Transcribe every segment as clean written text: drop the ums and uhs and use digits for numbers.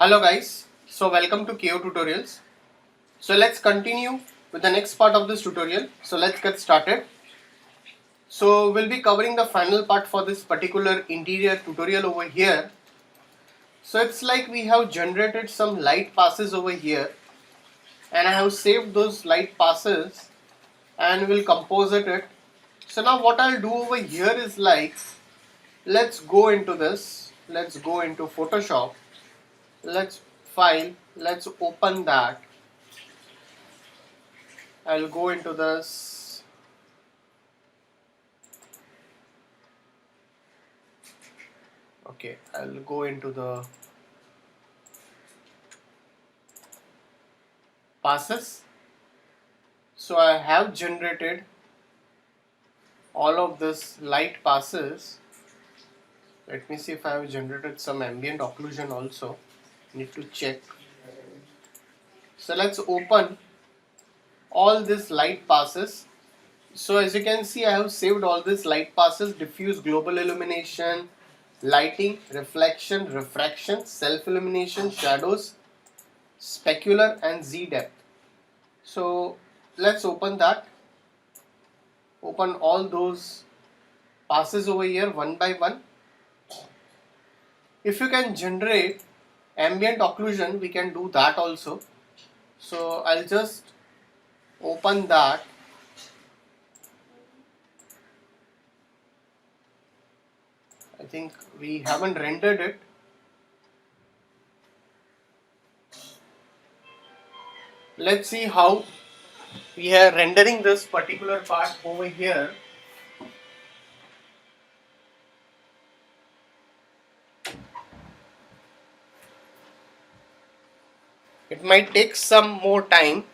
Hello guys, so welcome to KO Tutorials. So let's continue with the next part of this tutorial. So let's get started. So we'll be covering the final part for this particular interior tutorial over here. So it's like we have generated some light passes over here and I have saved those light passes and will composite it. So now what I'll do over here is like, let's go into this, let's go into Photoshop, let's file, let's open that. I'll go into this. Okay, I'll go into the passes. So I have generated all of this light passes. Let me see if I have generated some ambient occlusion also. Need to check. So let's open all this light passes. So as you can see, I have saved all these light passes: diffuse, global illumination, lighting, reflection, refraction, self illumination, shadows, specular and Z depth. So let's open that. Open all those passes over here one by one. If you can generate ambient occlusion, we can do that also. So I'll just open that. I think we haven't rendered it. Let's see how we are rendering this particular part over here. It might take some more time.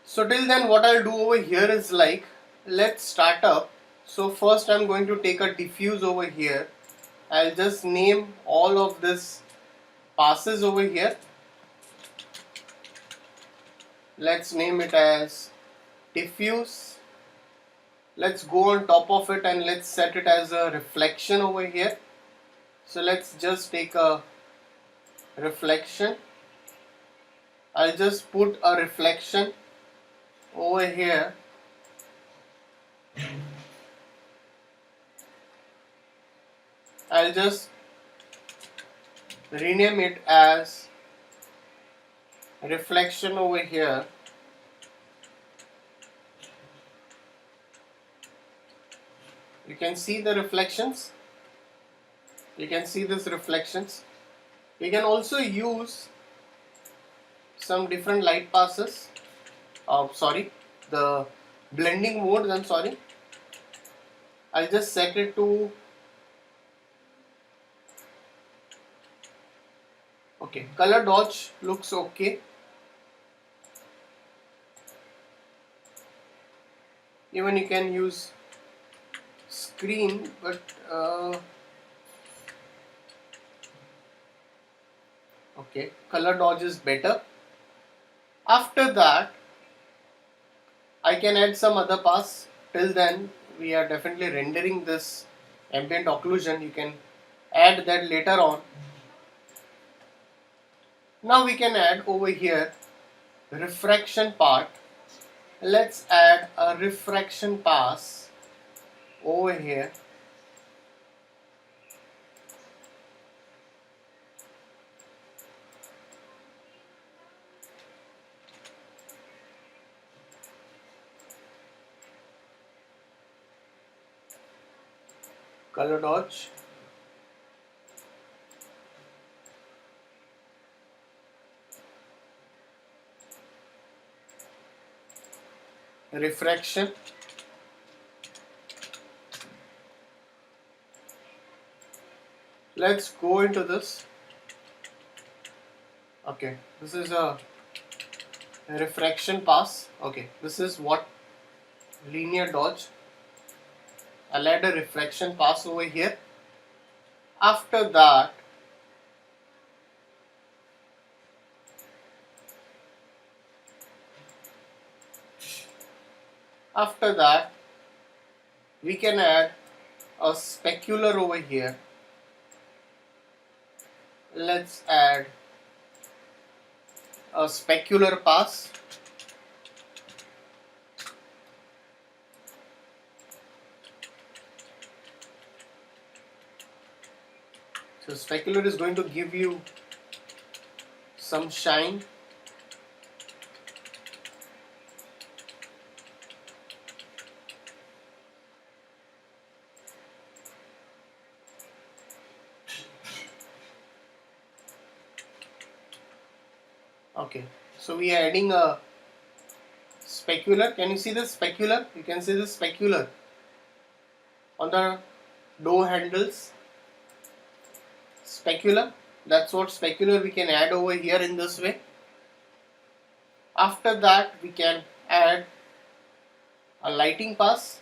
So till then what I'll do over here is like, let's start up. So first I'm going to take a diffuse over here. I'll just name all of this passes over here. Let's name it as diffuse. Let's go on top of it and let's set it as a reflection over here. So let's just take a reflection. I'll just put a reflection over here. I'll just rename it as reflection over here. You can see the reflections. You can see these reflections. We can also use some different light passes. The blending mode. I'll just set it to okay. Color dodge looks okay. Even you can use screen, but okay, color dodge is better. After that, I can add some other pass. Till then, we are definitely rendering this ambient occlusion. You can add that later on. Now we can add over here refraction part. Let's add a refraction pass over here. Color dodge. Refraction. Let's go into this. Okay, this is a refraction pass. Okay, this is what linear dodge. I'll add a refraction pass over here. After that, we can add a specular over here. Let's add a specular pass. So specular is going to give you some shine. Okay, so we are adding a specular. Can you see the specular? You can see the specular on the door handles. Specular. That's what specular we can add over here in this way. After that, we can add a lighting pass.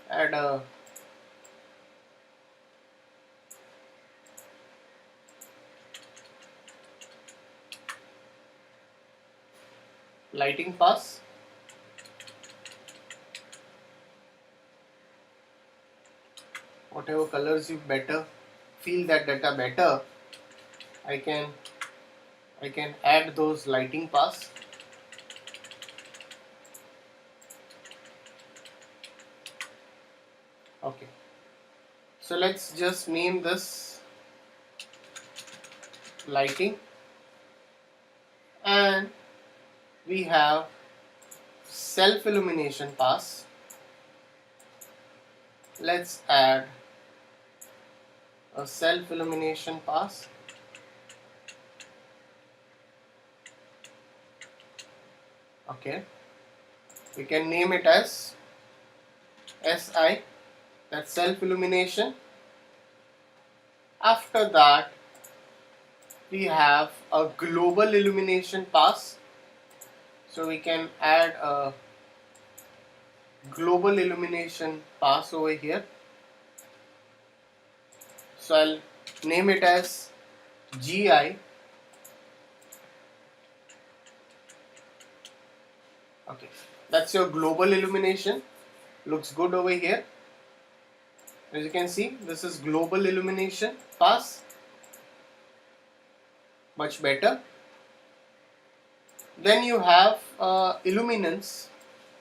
Add a lighting pass. Whatever colors you better feel that are better, I can add those lighting pass. Okay, so let's just name this lighting, and we have self illumination pass. Let's add a self illumination pass. Okay, we can name it as SI, that's self illumination. After that, we have a global illumination pass, so we can add a global illumination pass over here. So I'll name it as GI. Okay, that's your global illumination. Looks good over here. As you can see, this is global illumination pass. Much better. Then you have illuminance.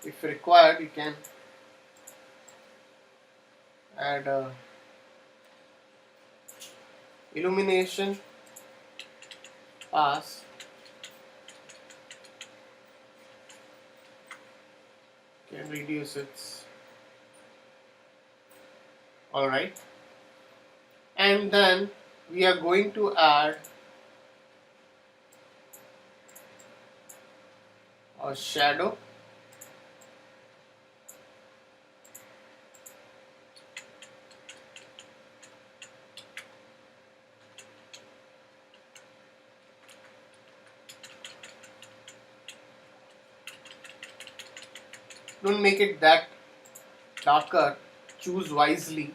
If required, you can add illumination pass. Can reduce its. Alright. And then we are going to add a shadow. Don't make it that darker, choose wisely.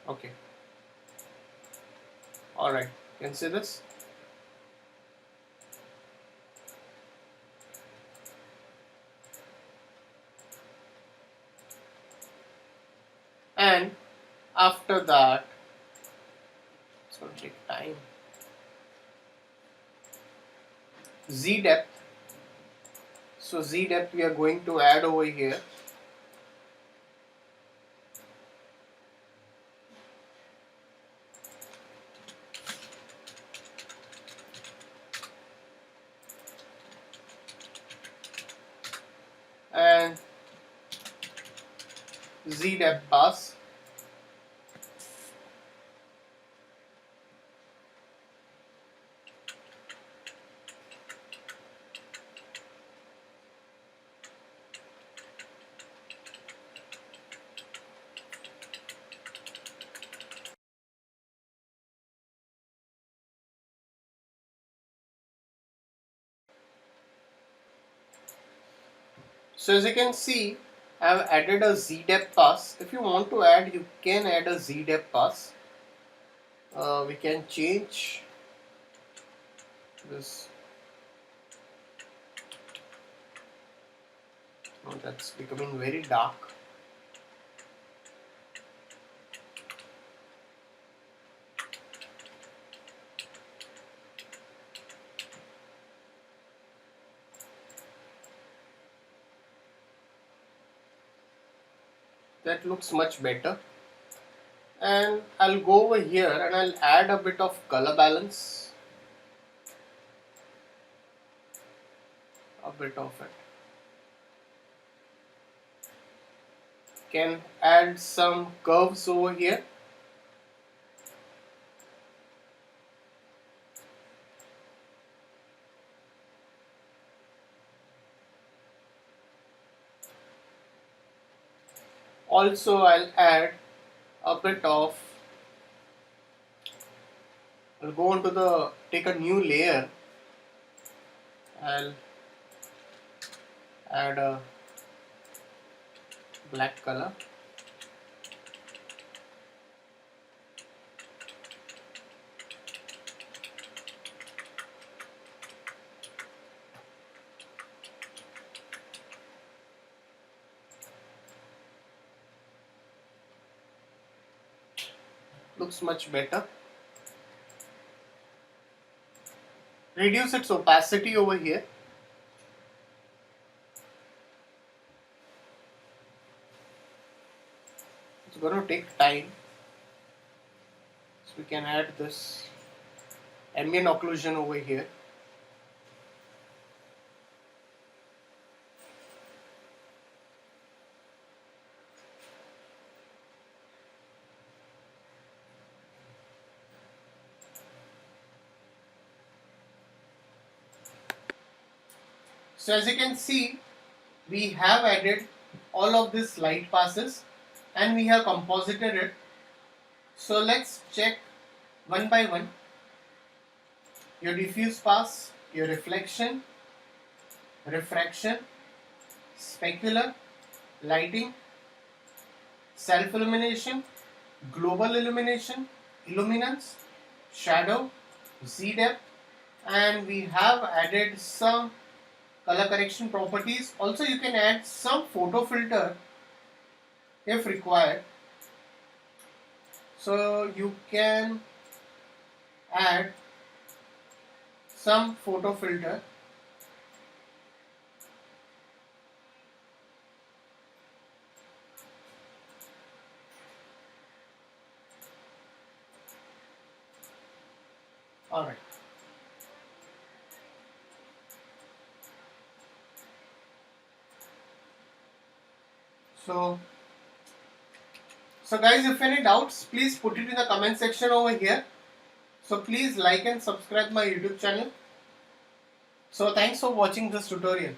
Okay. Alright, you can see this. And after that, it's going to take time. Z depth. So Z depth we are going to add over here. And Z depth pass. So as you can see, I have added a Z depth pass. If you want to add, you can add a Z depth pass. We can change this Now that's becoming very dark. That looks much better. And I'll go over here and I'll add a bit of color balance. A bit of it. Can add some curves over here. Also, I'll add a bit of, I'll go on to the, take a new layer. I'll add a black color. Looks much better. Reduce its opacity over here. It's going to take time. So we can add this ambient occlusion over here. So as you can see, we have added all of these light passes and we have composited it. So let's check one by one. Your diffuse pass, your reflection, refraction, specular, lighting, self-illumination, global illumination, illuminance, shadow, Z-depth, and we have added some color correction properties. Also you can add some photo filter if required. So you can add some photo filter. Alright. So guys, if any doubts, please put it in the comment section over here. So please like and subscribe my YouTube channel. So thanks for watching this tutorial.